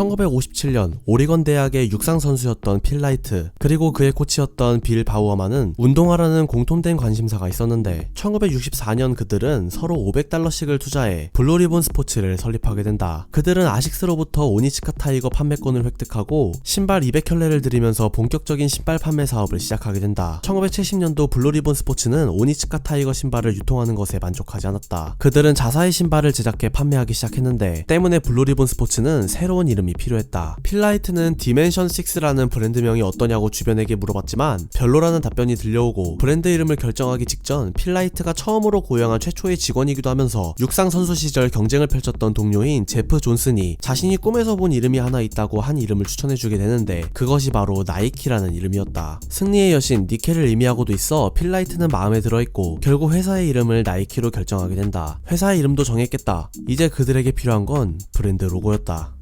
1957년 오리건 대학의 육상 선수였던 필 라이트, 그리고 그의 코치였던 빌 바우어만은 운동화라는 공통된 관심사가 있었는데 1964년 그들은 서로 $500씩을 투자해 블루리본 스포츠를 설립하게 된다. 그들은 아식스로부터 오니츠카 타이거 판매권을 획득하고 신발 200켤레를 들이면서 본격적인 신발 판매 사업을 시작하게 된다. 1970년도 블루리본 스포츠는 오니츠카 타이거 신발을 유통하는 것에 만족하지 않았다. 그들은 자사의 신발을 제작해 판매하기 시작했는데 때문에 블루리본 스포츠는 새로운 이름이 필요했다. 필 라이트는 디멘션 6라는 브랜드명이 어떠냐고 주변에게 물어봤지만 별로라는 답변이 들려오고 브랜드 이름을 결정하기 직전 필 라이트가 처음으로 고용한 최초의 직원이기도 하면서 육상 선수 시절 경쟁을 펼쳤던 동료인 제프 존슨이 자신이 꿈에서 본 이름이 하나 있다고 한 이름을 추천해주게 되는데 그것이 바로 나이키라는 이름이었다. 승리의 여신 니케를 의미하고도 있어 필 라이트는 마음에 들어있고 결국 회사의 이름을 나이키로 결정하게 된다. 회사의 이름도 정했겠다. 이제 그들에게 필요한 건 브랜드 로고였다.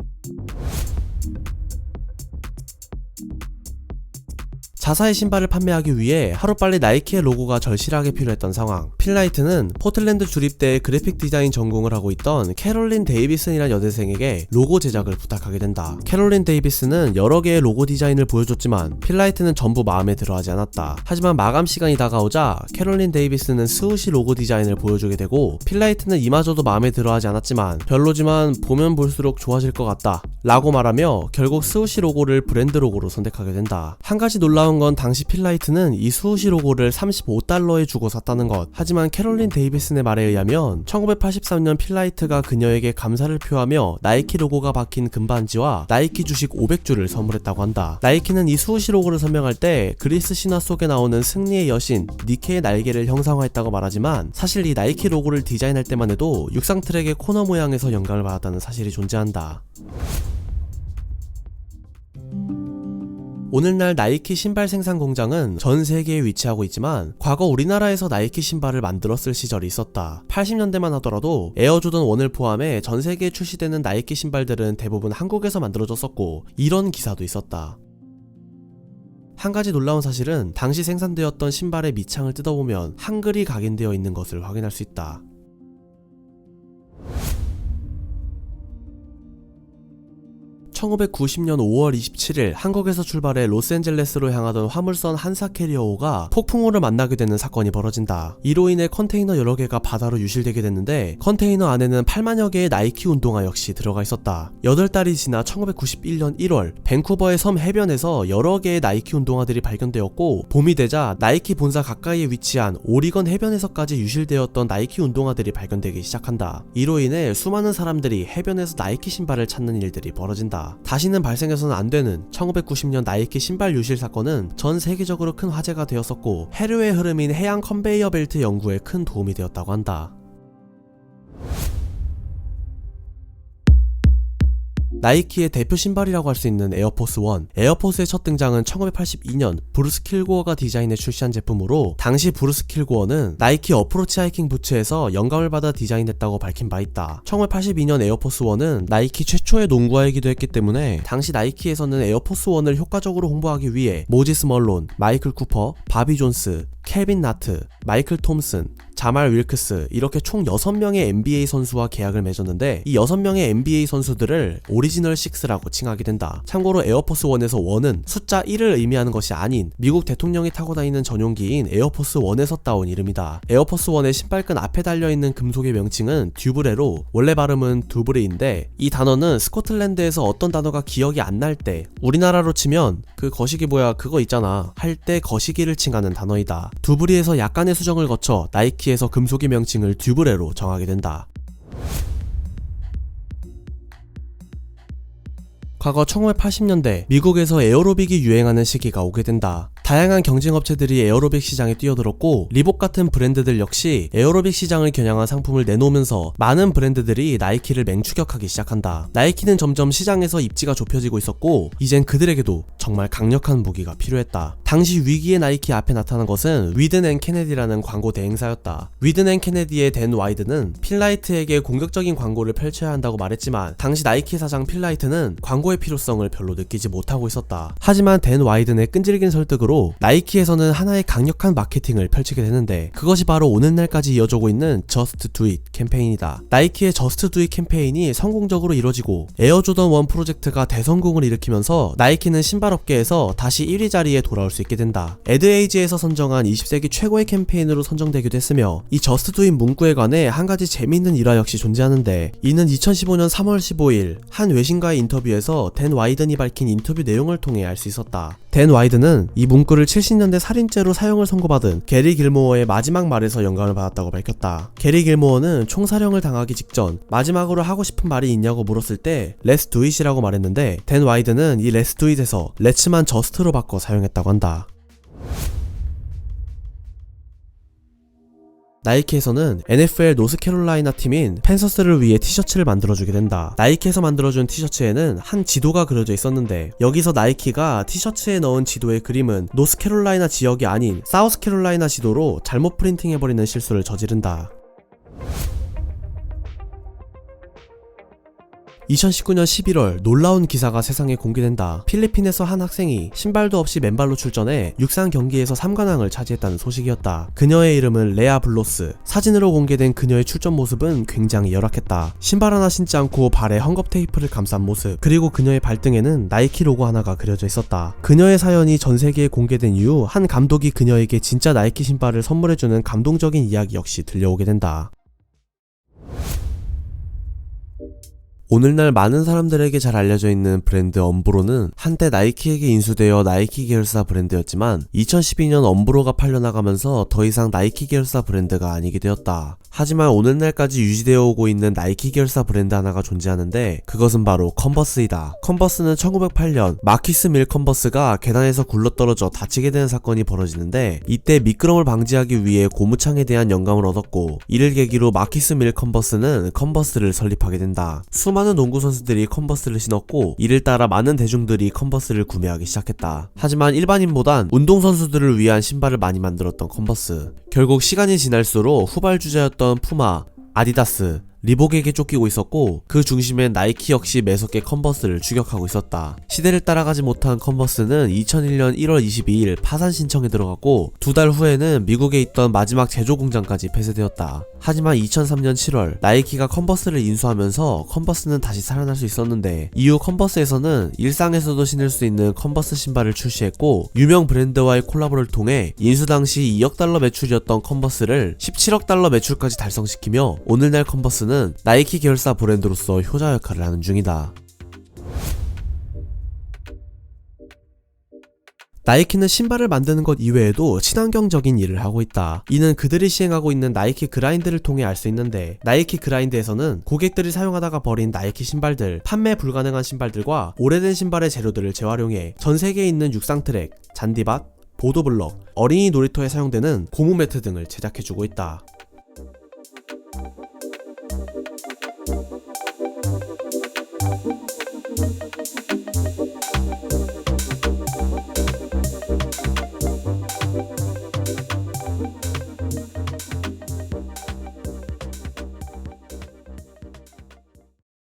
자사의 신발을 판매하기 위해 하루빨리 나이키의 로고가 절실하게 필요했던 상황. 필 라이트는 포틀랜드 주립대에 그래픽 디자인 전공을 하고 있던 캐롤린 데이비슨이라는 여대생에게 로고 제작을 부탁하게 된다. 캐롤린 데이비슨은 여러 개의 로고 디자인을 보여줬지만 필 라이트는 전부 마음에 들어하지 않았다. 하지만 마감 시간이 다가오자 캐롤린 데이비슨은 스우시 로고 디자인을 보여주게 되고 필 라이트는 이마저도 마음에 들어하지 않았지만 별로지만 보면 볼수록 좋아질 것 같다 라고 말하며 결국 스우시 로고를 브랜드 로고로 선택하게 된다. 한 가지 놀라운 건 당시 필 라이트는 이 스우시 로고를 $35에 주고 샀다는 것. 하지만 캐롤린 데이비슨의 말에 의하면 1983년 필 라이트가 그녀에게 감사를 표하며 나이키 로고가 박힌 금반지와 나이키 주식 500주를 선물했다고 한다. 나이키는 이 스우시 로고를 설명할 때 그리스 신화 속에 나오는 승리의 여신 니케의 날개를 형상화했다고 말하지만 사실 이 나이키 로고를 디자인할 때만 해도 육상 트랙의 코너 모양에서 영감을 받았다는 사실이 존재한다. 오늘날 나이키 신발 생산 공장은 전 세계에 위치하고 있지만 과거 우리나라에서 나이키 신발을 만들었을 시절이 있었다. 80년대만 하더라도 에어조던 1을 포함해 전 세계에 출시되는 나이키 신발들은 대부분 한국에서 만들어졌었고 이런 기사도 있었다. 한 가지 놀라운 사실은 당시 생산되었던 신발의 밑창을 뜯어보면 한글이 각인되어 있는 것을 확인할 수 있다. (1990년 5월 27일) 한국에서 출발해 로스앤젤레스로 향하던 화물선 한사 캐리어호가 폭풍우를 만나게 되는 사건이 벌어진다. 이로 인해 컨테이너 여러 개가 바다로 유실되게 됐는데 컨테이너 안에는 8만여 개의 나이키 운동화 역시 들어가 있었다. 8달이 지나 1991년 1월 밴쿠버의 섬 해변에서 여러 개의 나이키 운동화들이 발견되었고 봄이 되자 나이키 본사 가까이에 위치한 오리건 해변에서까지 유실되었던 나이키 운동화들이 발견되기 시작한다. 이로 인해 수많은 사람들이 해변에서 나이키 신발을 찾는 일들이 벌어진다. 다시는 발생해서는 안 되는 1990년 나이키 신발 유실 사건은 전 세계적으로 큰 화제가 되었었고 해류의 흐름인 해양 컨베이어 벨트 연구에 큰 도움이 되었다고 한다. 나이키의 대표 신발이라고 할 수 있는 에어포스 1. 에어포스의 첫 등장은 1982년 브루스 킬고어가 디자인해 출시한 제품으로 당시 브루스 킬고어는 나이키 어프로치 하이킹 부츠에서 영감을 받아 디자인했다고 밝힌 바 있다. 1982년 에어포스 1은 나이키 최초의 농구화이기도 했기 때문에 당시 나이키에서는 에어포스 1을 효과적으로 홍보하기 위해 모지스 멀론, 마이클 쿠퍼, 바비 존스, 케빈 나트, 마이클 톰슨, 자말 윌크스 이렇게 총 6명의 NBA 선수와 계약을 맺었는데 이 6명의 NBA 선수들을 오리지널 6라고 칭하게 된다. 참고로 에어포스 1에서 1은 숫자 1을 의미하는 것이 아닌 미국 대통령이 타고 다니는 전용기인 에어포스 1에서 따온 이름이다. 에어포스 1의 신발끈 앞에 달려있는 금속의 명칭은 듀브레로 원래 발음은 두브레인데 이 단어는 스코틀랜드에서 어떤 단어가 기억이 안 날 때 우리나라로 치면 그 거시기 뭐야 그거 있잖아 할 때 거시기를 칭하는 단어이다. 두브리에서 약간의 수정을 거쳐 나이키에서 금속의 명칭을 듀브레로 정하게 된다. 과거 1980년대 미국에서 에어로빅이 유행하는 시기가 오게 된다. 다양한 경쟁업체들이 에어로빅 시장에 뛰어들었고 리복 같은 브랜드들 역시 에어로빅 시장을 겨냥한 상품을 내놓으면서 많은 브랜드들이 나이키를 맹추격하기 시작한다. 나이키는 점점 시장에서 입지가 좁혀지고 있었고 이젠 그들에게도 정말 강력한 무기가 필요했다. 당시 위기의 나이키 앞에 나타난 것은 위든 앤 케네디라는 광고 대행사였다. 위든 앤 케네디의 댄 와이드는 필 라이트에게 공격적인 광고를 펼쳐야 한다고 말했지만 당시 나이키 사장 필 라이트는 광고의 필요성을 별로 느끼지 못하고 있었다. 하지만 댄 와이든의 끈질긴 설득으로 이후로 나이키에서는 하나의 강력한 마케팅을 펼치게 되는데, 그것이 바로 오늘날까지 이어지고 있는 Just Do It 캠페인이다. 나이키의 Just Do It 캠페인이 성공적으로 이뤄지고 에어조던 1 프로젝트가 대성공을 일으키면서 나이키는 신발업계에서 다시 1위 자리에 돌아올 수 있게 된다. 에드에이지에서 선정한 20세기 최고의 캠페인으로 선정되기도 했으며, 이 Just Do It 문구에 관해 한 가지 재미있는 일화 역시 존재하는데, 이는 2015년 3월 15일 한 외신과의 인터뷰에서 댄 와이든이 밝힌 인터뷰 내용을 통해 알 수 있었다. 댄 와이든은 이 문구를 70년대 살인죄로 사형을 선고받은 게리 길모어의 마지막 말에서 영감을 받았다고 밝혔다. 게리 길모어는 총사령을 당하기 직전 마지막으로 하고 싶은 말이 있냐고 물었을 때 Let's do it이라고 말했는데, 댄 와이든은 이 Let's do it에서 Let's만 just로 바꿔 사용했다고 한다. 나이키에서는 NFL 노스캐롤라이나 팀인 펜서스를 위해 티셔츠를 만들어주게 된다. 나이키에서 만들어준 티셔츠에는 한 지도가 그려져 있었는데, 여기서 나이키가 티셔츠에 넣은 지도의 그림은 노스캐롤라이나 지역이 아닌 사우스캐롤라이나 지도로 잘못 프린팅해버리는 실수를 저지른다. 2019년 11월 놀라운 기사가 세상에 공개된다. 필리핀에서 한 학생이 신발도 없이 맨발로 출전해 육상 경기에서 3관왕을 차지했다는 소식이었다. 그녀의 이름은 레아 블로스. 사진으로 공개된 그녀의 출전 모습은 굉장히 열악했다. 신발 하나 신지 않고 발에 헝겊 테이프를 감싼 모습, 그리고 그녀의 발등에는 나이키 로고 하나가 그려져 있었다. 그녀의 사연이 전 세계에 공개된 이후 한 감독이 그녀에게 진짜 나이키 신발을 선물해주는 감동적인 이야기 역시 들려오게 된다. 오늘날 많은 사람들에게 잘 알려져 있는 브랜드 엄브로는 한때 나이키에게 인수되어 나이키 계열사 브랜드였지만 2012년 엄브로가 팔려나가면서 더 이상 나이키 계열사 브랜드가 아니게 되었다. 하지만 오늘날까지 유지되어 오고 있는 나이키 계열사 브랜드 하나가 존재하는데, 그것은 바로 컨버스이다. 컨버스는 1908년 마키스 밀 컨버스가 계단에서 굴러떨어져 다치게 되는 사건이 벌어지는데, 이때 미끄럼을 방지하기 위해 고무창에 대한 영감을 얻었고, 이를 계기로 마키스 밀 컨버스는 컨버스를 설립하게 된다. 수많은 농구 선수들이 컨버스를 신었고, 이를 따라 많은 대중들이 컨버스를 구매하기 시작했다. 하지만 일반인보단 운동 선수들을 위한 신발을 많이 만들었던 컨버스, 결국 시간이 지날수록 후발주자였던 푸마, 아디다스, 리복에게 쫓기고 있었고, 그 중심엔 나이키 역시 매섭게 컨버스를 추격하고 있었다. 시대를 따라가지 못한 컨버스는 2001년 1월 22일 파산 신청에 들어갔고, 2달 후에는 미국에 있던 마지막 제조 공장까지 폐쇄되었다. 하지만 2003년 7월 나이키가 컨버스를 인수하면서 컨버스는 다시 살아날 수 있었는데, 이후 컨버스에서는 일상에서도 신을 수 있는 컨버스 신발을 출시했고, 유명 브랜드와의 콜라보를 통해 인수 당시 2억 달러 매출이었던 컨버스를 17억 달러 매출까지 달성시키며, 오늘날 컨버스는 나이키 계열사 브랜드로서 효자 역할을 하는 중이다. 나이키는 신발을 만드는 것 이외에도 친환경적인 일을 하고 있다. 이는 그들이 시행하고 있는 나이키 그라인드를 통해 알 수 있는데, 나이키 그라인드에서는 고객들이 사용하다가 버린 나이키 신발들, 판매 불가능한 신발들과 오래된 신발의 재료들을 재활용해 전 세계에 있는 육상 트랙, 잔디밭, 보도블럭, 어린이 놀이터에 사용되는 고무 매트 등을 제작해주고 있다.